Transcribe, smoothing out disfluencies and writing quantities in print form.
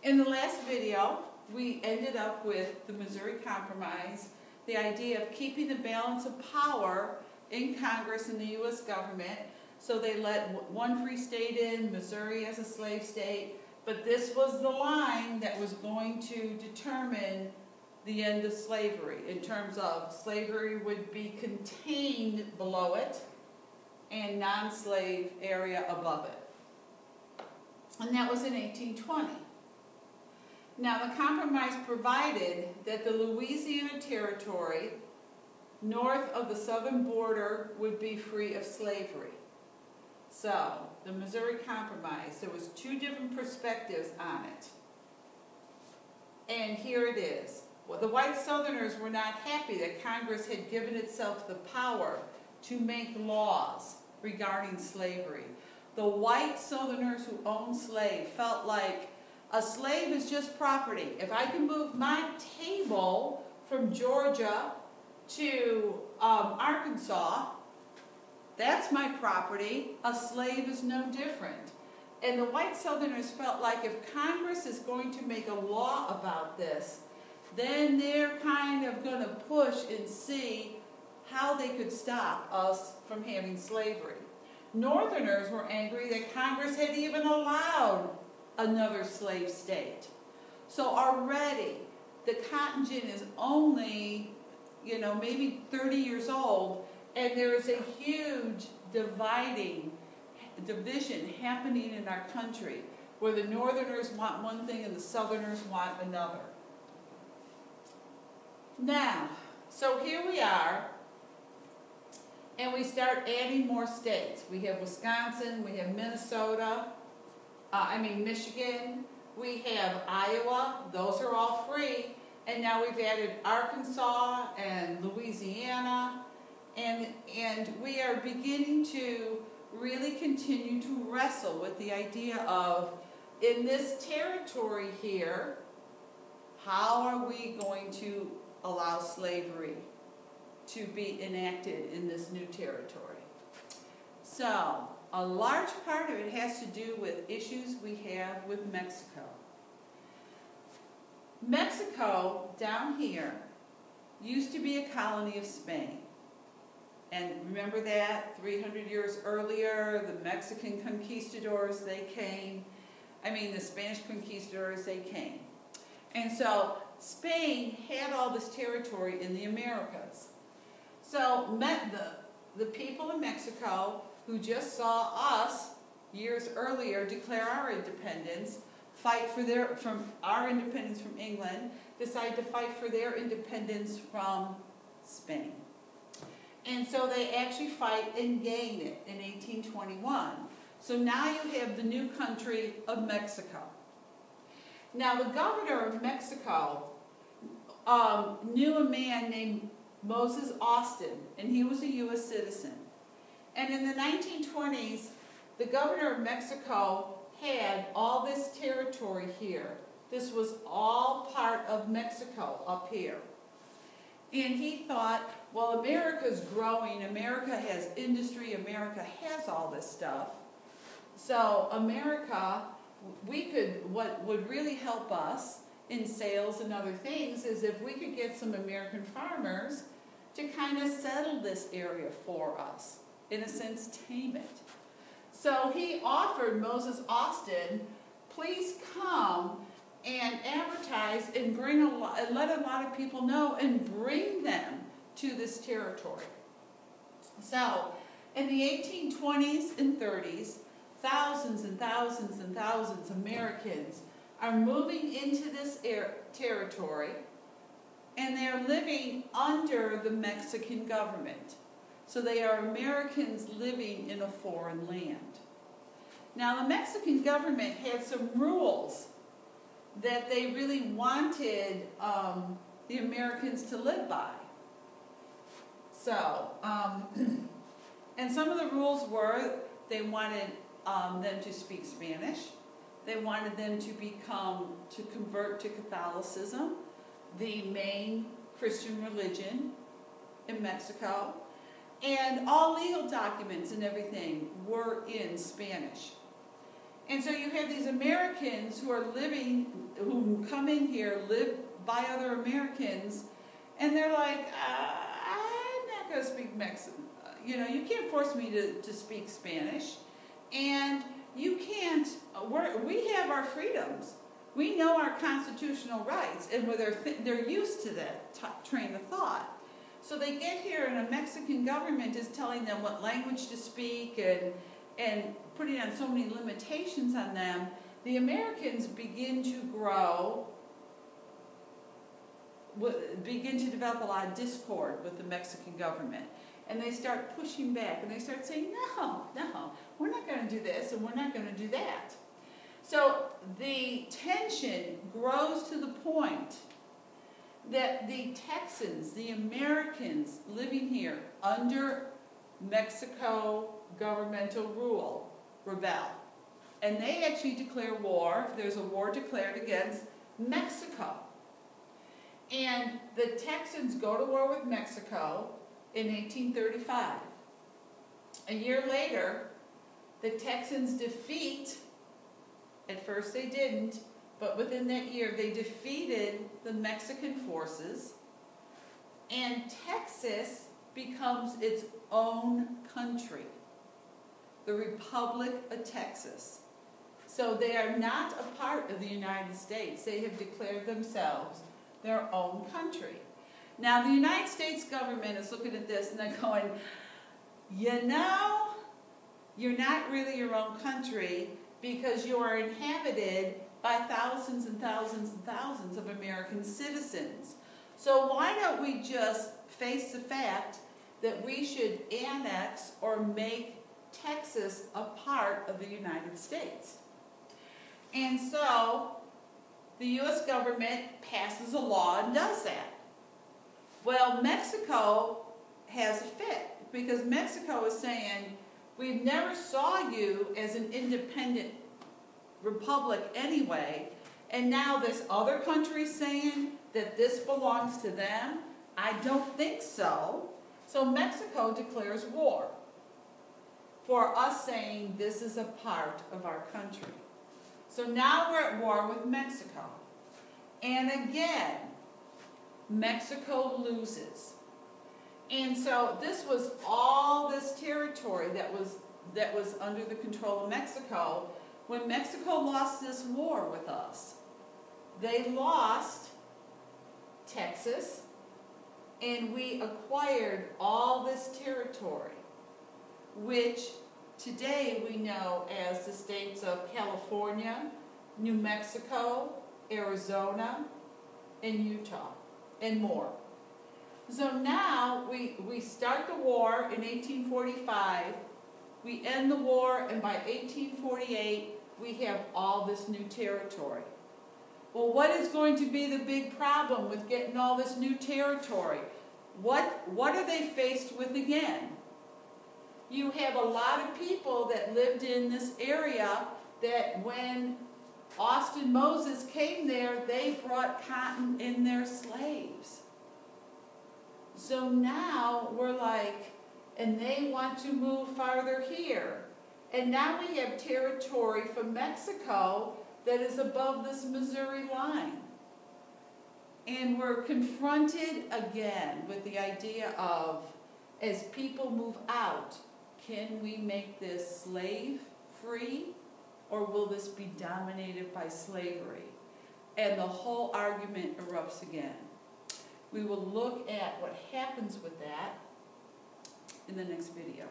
In the last video, we ended up with the Missouri Compromise, the idea of keeping the balance of power in Congress and the U.S. government. So they let one free state in, Missouri as a slave state, but this was the line that was going to determine the end of slavery, in terms of slavery would be contained below it and non-slave area above it. And that was in 1820. Now the compromise provided that the Louisiana Territory north of the southern border would be free of slavery. So the Missouri Compromise, there was two different perspectives on it. And here it is. Well, the white Southerners were not happy that Congress had given itself the power to make laws regarding slavery. The white Southerners who owned slaves felt like a slave is just property. If I can move my table from Georgia to Arkansas, that's my property. A slave is no different. And the white Southerners felt like if Congress is going to make a law about this, then they're kind of going to push and see how they could stop us from having slavery. Northerners were angry that Congress had even allowed another slave state. So already the cotton gin is only, maybe 30 years old, and there is a huge division happening in our country where the Northerners want one thing and the Southerners want another. Now, so here we are, and we start adding more states. We have Wisconsin, we have Minnesota, Michigan, we have Iowa, those are all free, and now we've added Arkansas and Louisiana, and we are beginning to really continue to wrestle with the idea of, in this territory here, how are we going to allow slavery to be enacted in this new territory? So, a large part of it has to do with issues we have with Mexico. Mexico, down here, used to be a colony of Spain. And remember that? 300 years earlier, the Mexican conquistadors, they came. The Spanish conquistadors, they came. And so, Spain had all this territory in the Americas. So, the people in Mexico who just saw us years earlier declare our independence, fight for our independence from England, decide to fight for their independence from Spain. And so they actually fight and gain it in 1821. So now you have the new country of Mexico. Now the governor of Mexico knew a man named Moses Austin, and he was a U.S. citizen. And in the 1920s, the governor of Mexico had all this territory here. This was all part of Mexico up here. And he thought, well, America's growing, America has industry, America has all this stuff. So America, what would really help us in sales and other things is if we could get some American farmers to kind of settle this area for us. In a sense, tame it. So he offered Moses Austin, please come and advertise and let a lot of people know and bring them to this territory. So in the 1820s and 30s, thousands and thousands and thousands of Americans are moving into this territory, and they are living under the Mexican government. So they are Americans living in a foreign land. Now the Mexican government had some rules that they really wanted the Americans to live by. So, and some of the rules were they wanted them to speak Spanish. They wanted them to convert to Catholicism, the main Christian religion in Mexico. And all legal documents and everything were in Spanish. And so you have these Americans who are living, who come in here, live by other Americans, and they're like, I'm not going to speak Mexican. You know, you can't force me to speak Spanish. And you can't, we have our freedoms. We know our constitutional rights, and they're used to that train of thought. So they get here, and a Mexican government is telling them what language to speak and putting on so many limitations on them. The Americans begin to grow, begin to develop a lot of discord with the Mexican government. And they start pushing back, and they start saying, no, we're not going to do this, and we're not going to do that. So the tension grows to the point that the Texans, the Americans living here under Mexico governmental rule, rebel. And they actually declare war. There's a war declared against Mexico. And the Texans go to war with Mexico in 1835. A year later, the Texans defeat, at first they didn't, but within that year they defeated the Mexican forces, and Texas becomes its own country, the Republic of Texas. So they are not a part of the United States. They have declared themselves their own country. Now, the United States government is looking at this and they're going, you know, you're not really your own country because you are inhabited by thousands and thousands and thousands of American citizens. So why don't we just face the fact that we should annex or make Texas a part of the United States? And so the U.S. government passes a law and does that. Well, Mexico has a fit, because Mexico is saying, we never saw you as an independent republic anyway, and now this other country saying that this belongs to them? I don't think so. So Mexico declares war for us saying this is a part of our country. So now we're at war with Mexico. And again, Mexico loses. And so this was all this territory that was under the control of Mexico. When Mexico lost this war with us, they lost Texas, and we acquired all this territory, which today we know as the states of California, New Mexico, Arizona, and Utah, and more. So now we start the war in 1845, we end the war, and by 1848 we have all this new territory. Well, what is going to be the big problem with getting all this new territory? What are they faced with again? You have a lot of people that lived in this area that when Austin Moses came there, they brought cotton in their slaves. So now we're like, and they want to move farther here. And now we have territory from Mexico that is above this Missouri line. And we're confronted again with the idea of, as people move out, can we make this slave-free, or will this be dominated by slavery? And the whole argument erupts again. We will look at what happens with that in the next video.